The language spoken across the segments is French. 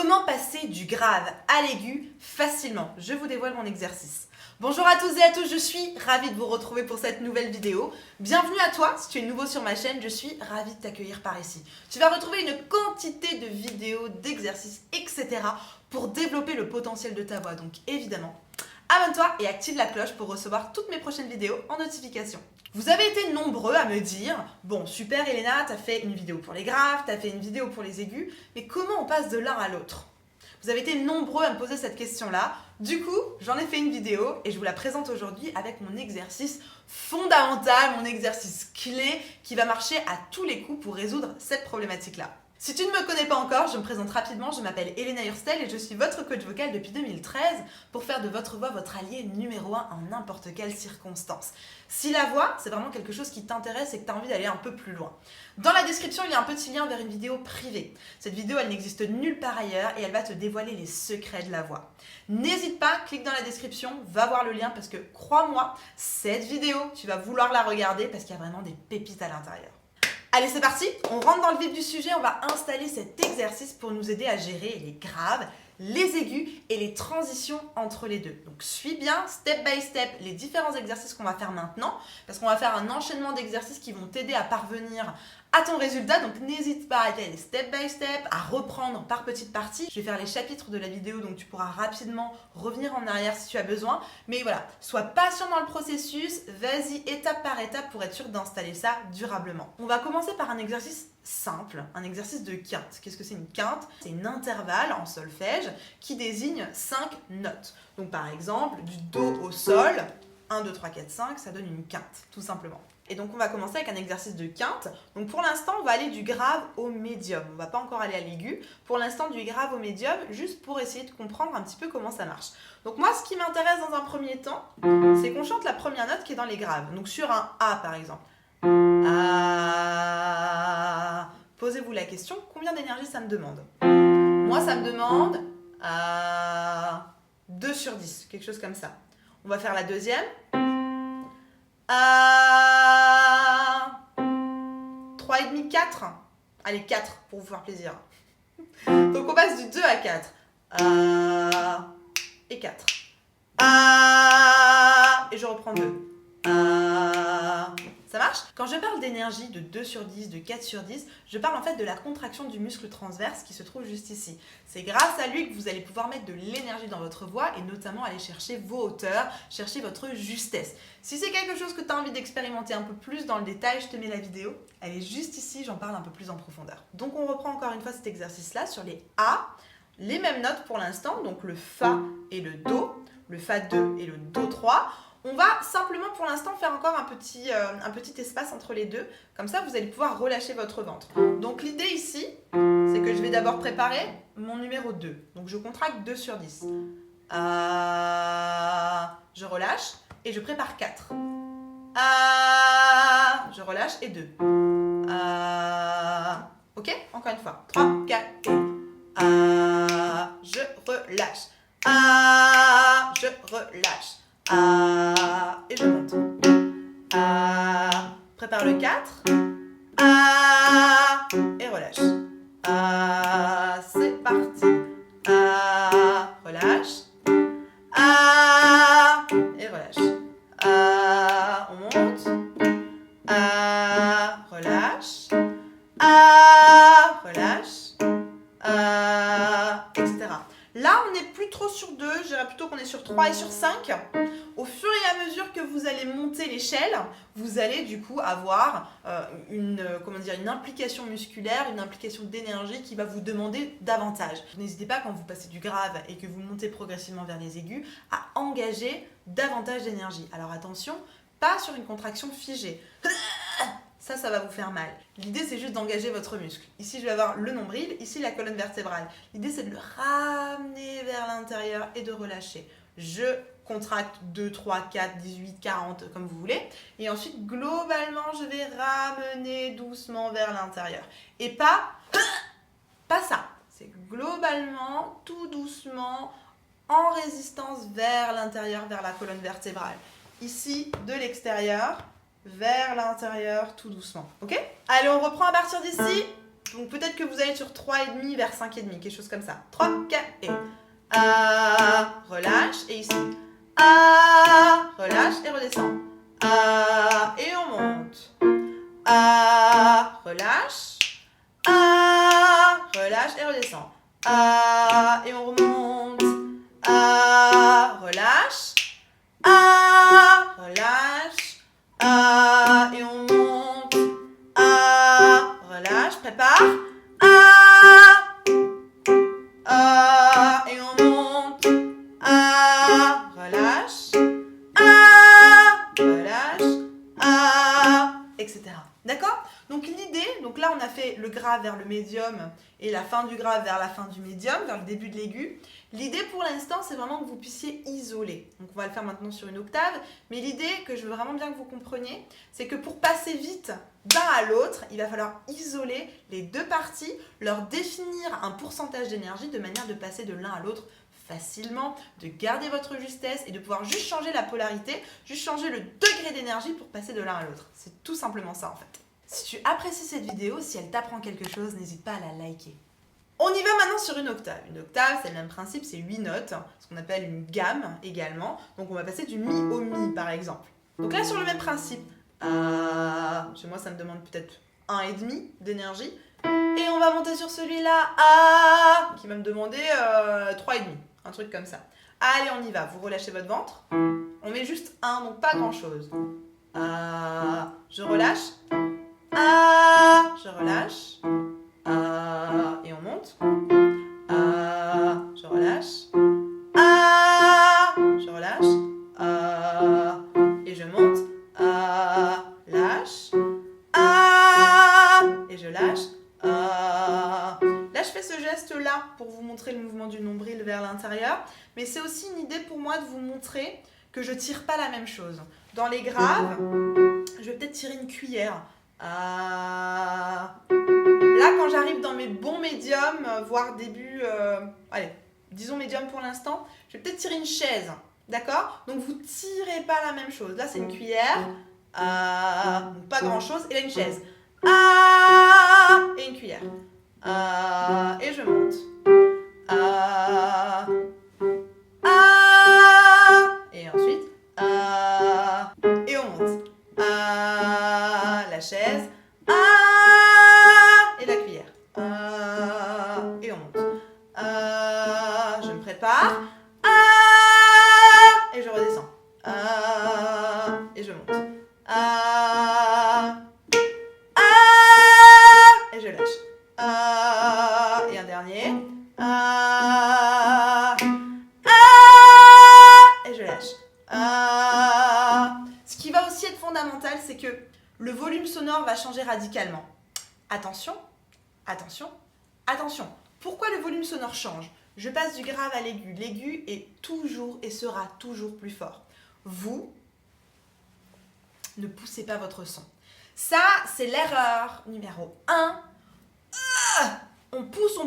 Comment passer du grave à l'aigu facilement? Je vous dévoile mon exercice. Bonjour à tous et à tous, je suis ravie de vous retrouver pour cette nouvelle vidéo. Bienvenue à toi, si tu es nouveau sur ma chaîne, je suis ravie de t'accueillir par ici. Tu vas retrouver une quantité de vidéos, d'exercices, etc. pour développer le potentiel de ta voix. Donc évidemment, abonne-toi et active la cloche pour recevoir toutes mes prochaines vidéos en notification. Vous avez été nombreux à me dire « Bon, super Elena, t'as fait une vidéo pour les graves, t'as fait une vidéo pour les aigus, mais comment on passe de l'un à l'autre ?» Vous avez été nombreux à me poser cette question-là. Du coup, j'en ai fait une vidéo et je vous la présente aujourd'hui avec mon exercice fondamental, mon exercice clé qui va marcher à tous les coups pour résoudre cette problématique-là. Si tu ne me connais pas encore, je me présente rapidement, je m'appelle Elena Hurstel et je suis votre coach vocal depuis 2013 pour faire de votre voix votre allié numéro 1 en n'importe quelle circonstance. Si la voix, c'est vraiment quelque chose qui t'intéresse et que tu as envie d'aller un peu plus loin. Dans la description, il y a un petit lien vers une vidéo privée. Cette vidéo, elle n'existe nulle part ailleurs et elle va te dévoiler les secrets de la voix. N'hésite pas, clique dans la description, va voir le lien parce que crois-moi, cette vidéo, tu vas vouloir la regarder parce qu'il y a vraiment des pépites à l'intérieur. Allez, c'est parti, on rentre dans le vif du sujet, on va installer cet exercice pour nous aider à gérer les graves, les aigus et les transitions entre les deux. Donc suis bien, step by step, les différents exercices qu'on va faire maintenant, parce qu'on va faire un enchaînement d'exercices qui vont t'aider à parvenir à ton résultat, donc n'hésite pas à y aller step by step, à reprendre par petites parties. Je vais faire les chapitres de la vidéo, donc tu pourras rapidement revenir en arrière si tu as besoin. Mais voilà, sois patient dans le processus, vas-y étape par étape pour être sûr d'installer ça durablement. On va commencer par un exercice simple, un exercice de quinte. Qu'est-ce que c'est une quinte? C'est une intervalle en solfège qui désigne 5 notes. Donc par exemple, du Do au Sol, 1, 2, 3, 4, 5, ça donne une quinte, tout simplement. Et donc on va commencer avec un exercice de quinte. Donc pour l'instant, on va aller du grave au médium. On ne va pas encore aller à l'aigu. Pour l'instant, du grave au médium, juste pour essayer de comprendre un petit peu comment ça marche. Donc moi, ce qui m'intéresse dans un premier temps, c'est qu'on chante la première note qui est dans les graves. Donc sur un A, par exemple. A. Posez-vous la question, combien d'énergie ça me demande? Moi, ça me demande 2 sur 10, quelque chose comme ça. On va faire la deuxième. 3,5, 4. Allez, 4 pour vous faire plaisir. Donc on passe du 2 à 4. Et 4. Et je reprends 2. Ça marche? Quand je parle d'énergie de 2 sur 10, de 4 sur 10, je parle en fait de la contraction du muscle transverse qui se trouve juste ici. C'est grâce à lui que vous allez pouvoir mettre de l'énergie dans votre voix et notamment aller chercher vos hauteurs, chercher votre justesse. Si c'est quelque chose que tu as envie d'expérimenter un peu plus dans le détail, je te mets la vidéo. Elle est juste ici, j'en parle un peu plus en profondeur. Donc on reprend encore une fois cet exercice-là sur les A, les mêmes notes pour l'instant, donc le Fa et le Do, le Fa 2 et le Do 3. On va simplement pour l'instant faire encore un petit espace entre les deux. Comme ça, vous allez pouvoir relâcher votre ventre. Donc l'idée ici, c'est que je vais d'abord préparer mon numéro 2. Donc je contracte 2 sur 10. Je relâche et je prépare 4. Je relâche et 2. Ok? Encore une fois. 3, 4 et je relâche. Je relâche. Et je monte. Prépare le 4. Et relâche. C'est parti. Relâche. Et relâche. On monte. Relâche. Relâche. Etc. Là, on n'est plus trop sur 2, je dirais plutôt qu'on est sur 3 et sur 5. Au fur et à mesure que vous allez monter l'échelle, vous allez du coup avoir une implication musculaire, une implication d'énergie qui va vous demander davantage. N'hésitez pas quand vous passez du grave et que vous montez progressivement vers les aigus à engager davantage d'énergie. Alors attention, pas sur une contraction figée. Ça va vous faire mal. L'idée, c'est juste d'engager votre muscle. Ici, je vais avoir le nombril, ici, la colonne vertébrale. L'idée, c'est de le ramener vers l'intérieur et de relâcher. Je contracte 2, 3, 4, 18, 40, comme vous voulez. Et ensuite, globalement, je vais ramener doucement vers l'intérieur. Et pas ça. C'est globalement, tout doucement, en résistance vers l'intérieur, vers la colonne vertébrale. Ici, de l'extérieur, vers l'intérieur, tout doucement. Ok? Allez, on reprend à partir d'ici. Donc peut-être que vous allez sur 3,5 vers 5,5, quelque chose comme ça. 3, 4 et A, relâche, et ici. A, relâche et redescend. A, et on monte. A, relâche. A, relâche et redescend. A, et on remonte. A, relâche. A, relâche. A, et on monte. A, relâche, prépare. A, et on monte. A, relâche. A, relâche. A, etc. D'accord? Donc l'idée, donc là on a fait le grave vers le médium et la fin du grave vers la fin du médium, vers le début de l'aigu. L'idée pour l'instant, c'est vraiment que vous puissiez isoler. Donc on va le faire maintenant sur une octave, mais l'idée que je veux vraiment bien que vous compreniez, c'est que pour passer vite d'un à l'autre, il va falloir isoler les deux parties, leur définir un pourcentage d'énergie de manière de passer de l'un à l'autre facilement, de garder votre justesse et de pouvoir juste changer la polarité, juste changer le degré d'énergie pour passer de l'un à l'autre. C'est tout simplement ça en fait. Si tu apprécies cette vidéo, si elle t'apprend quelque chose, n'hésite pas à la liker. On y va maintenant sur une octave. Une octave, c'est le même principe, c'est 8 notes, ce qu'on appelle une gamme également. Donc on va passer du mi au mi par exemple. Donc là sur le même principe, chez moi ça me demande peut-être 1,5 d'énergie. Et on va monter sur celui-là, A, qui va me demander 3,5, un truc comme ça. Allez, on y va, vous relâchez votre ventre. On met juste 1, donc pas grand-chose. Je relâche. Je relâche. Et on monte. Je relâche. Je relâche. Et je monte. Lâche. Et je lâche. Là, je fais ce geste-là pour vous montrer le mouvement du nombril vers l'intérieur. Mais c'est aussi une idée pour moi de vous montrer que je tire pas la même chose. Dans les graves, je vais peut-être tirer une cuillère. Là, quand j'arrive dans mes bons médiums, voire début, allez, disons médium pour l'instant, je vais peut-être tirer une chaise, d'accord? Donc vous tirez pas la même chose. Là, c'est une cuillère, donc pas grand-chose, et là une chaise. Et une cuillère. Et je monte. Et ensuite, et on monte. La chaise. Et la cuillère. Et on monte. Je me prépare. Et je redescends. Et je monte. Et je lâche. Et un dernier. Et je lâche. Ce qui va aussi être fondamental, c'est que le volume sonore va changer radicalement. Attention, attention, attention. Pourquoi le volume sonore change? Je passe du grave à l'aigu. L'aigu est toujours et sera toujours plus fort. Vous ne poussez pas votre son. Ça, c'est l'erreur numéro 1. On pousse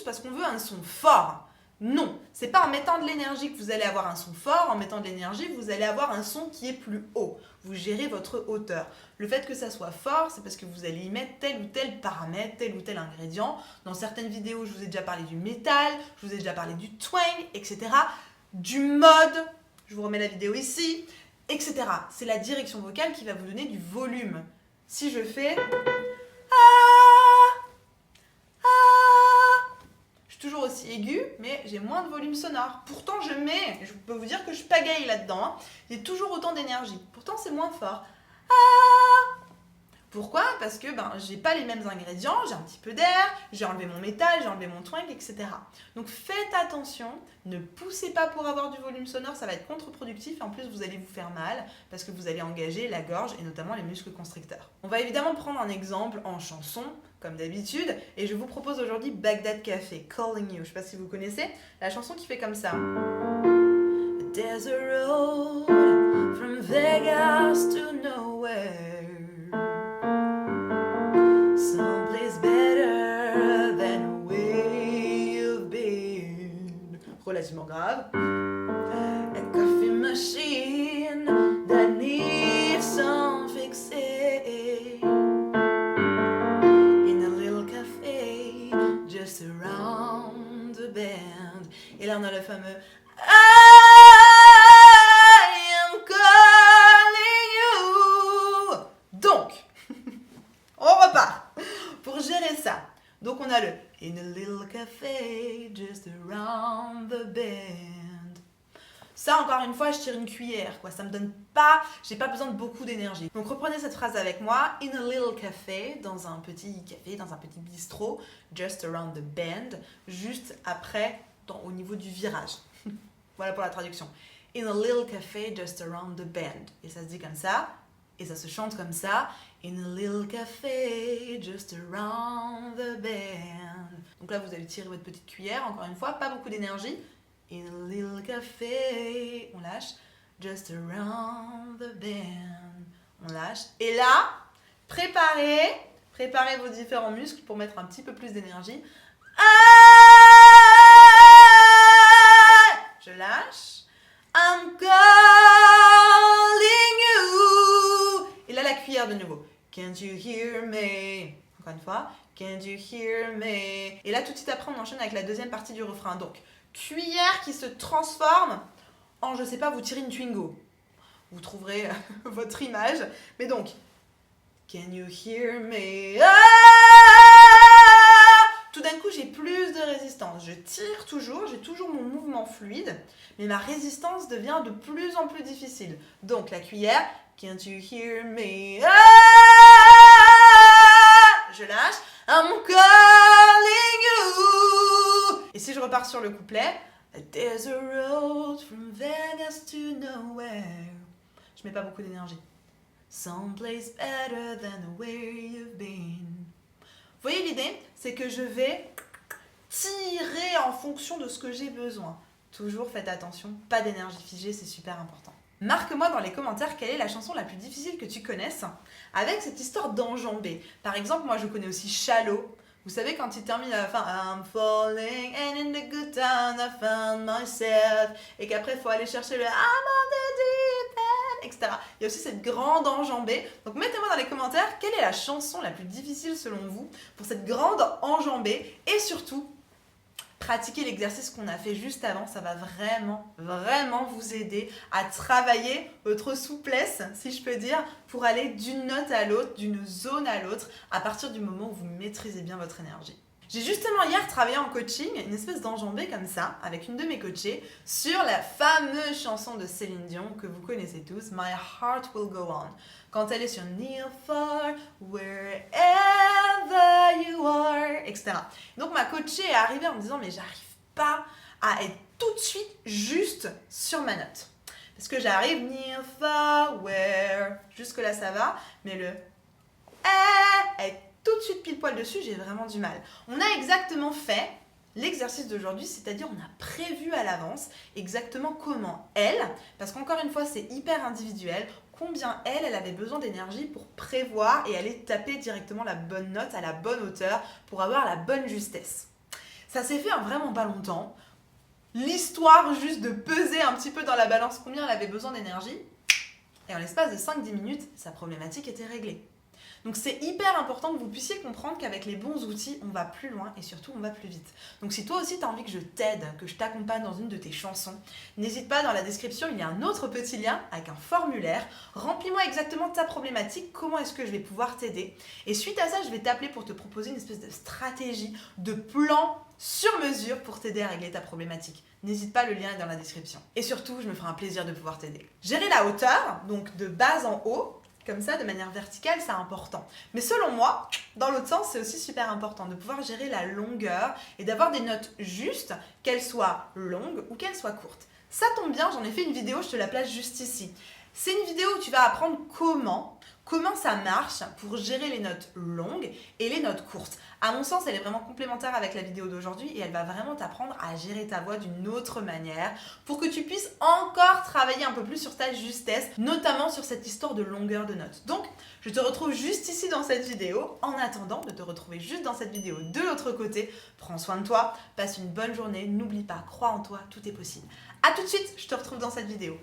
parce qu'on veut un son fort. Non, c'est pas en mettant de l'énergie que vous allez avoir un son fort. En mettant de l'énergie, vous allez avoir un son qui est plus haut. Vous gérez votre hauteur. Le fait que ça soit fort, c'est parce que vous allez y mettre tel ou tel paramètre, tel ou tel ingrédient. Dans certaines vidéos, je vous ai déjà parlé du métal, je vous ai déjà parlé du twang, etc. Du mode, je vous remets la vidéo ici, etc. C'est la direction vocale qui va vous donner du volume. Si je fais... toujours aussi aigu, mais j'ai moins de volume sonore. Pourtant, je peux vous dire que je pagaille là-dedans. Hein. Il y a toujours autant d'énergie. Pourtant, c'est moins fort. Pourquoi? Parce que j'ai pas les mêmes ingrédients, j'ai un petit peu d'air, j'ai enlevé mon métal, j'ai enlevé mon twang, etc. Donc faites attention, ne poussez pas pour avoir du volume sonore, ça va être contre-productif et en plus vous allez vous faire mal parce que vous allez engager la gorge et notamment les muscles constricteurs. On va évidemment prendre un exemple en chanson, comme d'habitude, et je vous propose aujourd'hui Bagdad Café, Calling You. Je sais pas si vous connaissez, la chanson qui fait comme ça. There's a road from Vegas to nowhere. Someplace better than where you've been. Relativement grave. A coffee machine that needs some fixing. In a little cafe band. Et là, on a le fameux I am calling you. Donc, on repart pour gérer ça. Donc, on a le in a little café just around the bend. Ça, encore une fois, je tire une cuillère, quoi. Ça me donne pas, j'ai pas besoin de beaucoup d'énergie. Donc, reprenez cette phrase avec moi. In a little café, dans un petit café, dans un petit bistrot, just around the bend, juste après, au niveau du virage. Voilà pour la traduction. In a little café, just around the bend. Et ça se dit comme ça, et ça se chante comme ça. In a little café, just around the bend. Donc là, vous allez tirer votre petite cuillère, encore une fois, pas beaucoup d'énergie. In a little café, on lâche, just around the bend, on lâche. Et là, préparez vos différents muscles pour mettre un petit peu plus d'énergie. Je lâche. I'm calling you. Et là, la cuillère de nouveau. Can't you hear me? Encore une fois. Can't you hear me? Et là, tout de suite après, on enchaîne avec la deuxième partie du refrain. Donc, cuillère qui se transforme en, je sais pas, vous tirez une Twingo. Vous trouverez votre image. Mais donc, can you hear me? Tout d'un coup, j'ai plus de résistance. Je tire toujours, j'ai toujours mon mouvement fluide, mais ma résistance devient de plus en plus difficile. Donc, la cuillère, can't you hear me? Je lâche. I'm calling you. Et si je repars sur le couplet, there's a road from Vegas to nowhere. Je mets pas beaucoup d'énergie. Someplace better than where you've been. Vous voyez l'idée? C'est que je vais tirer en fonction de ce que j'ai besoin. Toujours faites attention, pas d'énergie figée, c'est super important. Marque-moi dans les commentaires quelle est la chanson la plus difficile que tu connaisses avec cette histoire d'enjambée. Par exemple, moi je connais aussi Shallow. Vous savez quand il termine à la fin I'm falling and in the good time I found myself et qu'après il faut aller chercher le I'm on the deep end, etc. Il y a aussi cette grande enjambée. Donc mettez-moi dans les commentaires quelle est la chanson la plus difficile selon vous pour cette grande enjambée et surtout pratiquez l'exercice qu'on a fait juste avant, ça va vraiment vous aider à travailler votre souplesse, si je peux dire, pour aller d'une note à l'autre, d'une zone à l'autre, à partir du moment où vous maîtrisez bien votre énergie. J'ai justement hier travaillé en coaching, une espèce d'enjambée comme ça, avec une de mes coachées, sur la fameuse chanson de Céline Dion que vous connaissez tous, My Heart Will Go On. Quand elle est sur Near, Far, Wherever You Are, etc. Donc ma coachée est arrivée en me disant mais j'arrive pas à être tout de suite juste sur ma note. Parce que j'arrive Near, Far, Where, jusque là ça va, mais le être tout de suite pile poil dessus, j'ai vraiment du mal. On a exactement fait l'exercice d'aujourd'hui, c'est-à-dire on a prévu à l'avance exactement comment elle, parce qu'encore une fois c'est hyper individuel, combien elle avait besoin d'énergie pour prévoir et aller taper directement la bonne note à la bonne hauteur pour avoir la bonne justesse. Ça s'est fait en vraiment pas longtemps. L'histoire juste de peser un petit peu dans la balance combien elle avait besoin d'énergie et en l'espace de 5-10 minutes, sa problématique était réglée. Donc c'est hyper important que vous puissiez comprendre qu'avec les bons outils, on va plus loin et surtout on va plus vite. Donc si toi aussi tu as envie que je t'aide, que je t'accompagne dans une de tes chansons, n'hésite pas, dans la description, il y a un autre petit lien avec un formulaire. Remplis-moi exactement ta problématique, comment est-ce que je vais pouvoir t'aider. Et suite à ça, je vais t'appeler pour te proposer une espèce de stratégie, de plan sur mesure pour t'aider à régler ta problématique. N'hésite pas, le lien est dans la description. Et surtout, je me ferai un plaisir de pouvoir t'aider. Gérer la hauteur, donc de bas en haut, comme ça, de manière verticale, c'est important. Mais selon moi, dans l'autre sens, c'est aussi super important de pouvoir gérer la longueur et d'avoir des notes justes, qu'elles soient longues ou qu'elles soient courtes. Ça tombe bien, j'en ai fait une vidéo, je te la place juste ici. C'est une vidéo où tu vas apprendre comment ça marche pour gérer les notes longues et les notes courtes. À mon sens, elle est vraiment complémentaire avec la vidéo d'aujourd'hui et elle va vraiment t'apprendre à gérer ta voix d'une autre manière pour que tu puisses encore travailler un peu plus sur ta justesse, notamment sur cette histoire de longueur de notes. Donc, je te retrouve juste ici dans cette vidéo. En attendant de te retrouver juste dans cette vidéo de l'autre côté, prends soin de toi, passe une bonne journée, n'oublie pas, crois en toi, tout est possible. A tout de suite, je te retrouve dans cette vidéo.